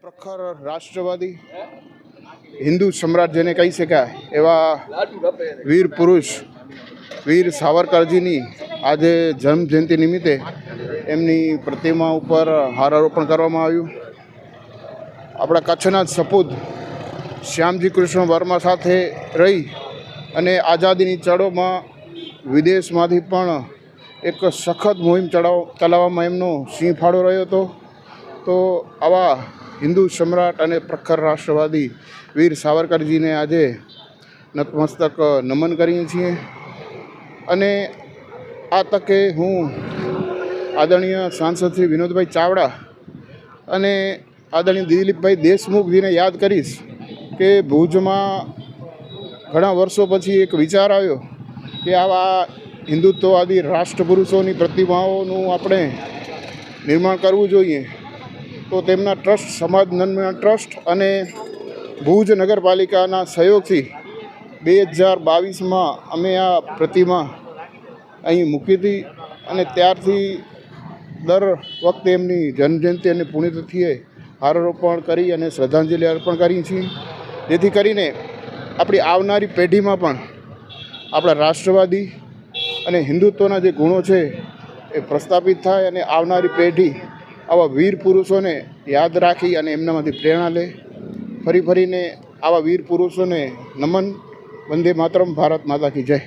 પ્રખર રાષ્ટ્રવાદી હિન્દુ સમ્રાટ જેને કહી શકાય એવા વીર પુરુષ વીર સાવરકરજીની આજે જન્મ જયંતિ નિમિત્તે એમની પ્રતિમા ઉપર હારારોપણ કરવામાં આવ્યું. આપણા કચ્છના જ સપૂત શ્યામજી કૃષ્ણ વર્મા સાથે રહી અને આઝાદીની ચળવળમાં વિદેશમાંથી પણ એક સખત મુહિમ ચલાવવામાં એમનો સિંહ ફાળો રહ્યો હતો. તો આવા હિન્દુ સમ્રાટ અને પ્રખર રાષ્ટ્રવાદી વીર સાવરકરજીને આજે નતમસ્તક નમન કરીએ છીએ. અને આ તકે હું આદરણીય સાંસદ શ્રી વિનોદભાઈ ચાવડા અને આદરણીય દિલીપભાઈ દેશમુખજીને યાદ કરીશ કે ભુજમાં ઘણા વર્ષો પછી એક વિચાર આવ્યો કે આવા હિન્દુત્વવાદી રાષ્ટ્રપુરુષોની પ્રતિમાઓનું આપણે નિર્માણ કરવું જોઈએ. તો તેમના ટ્રસ્ટ સમાજ નિર્માણ ટ્રસ્ટ અને ભુજ નગરપાલિકાના સહયોગથી 2022માં અમે આ પ્રતિમા અહીં મૂકી હતી અને ત્યારથી દર વખતે એમની જન્મજયંતિ અને પુણ્યતિથિએ હારારોપણ કરી અને શ્રદ્ધાંજલિ અર્પણ કરી છીએ, જેથી કરીને આપણી આવનારી પેઢીમાં પણ આપણા રાષ્ટ્રવાદી અને હિન્દુત્વના જે ગુણો છે એ પ્રસ્થાપિત થાય અને આવનારી પેઢી આવા વીર પુરુષોને યાદ રાખી અને એમનામાંથી પ્રેરણા લે. ફરીને આવા વીર પુરુષોને નમન. વંદે માતરમ. ભારત માતા કી જય.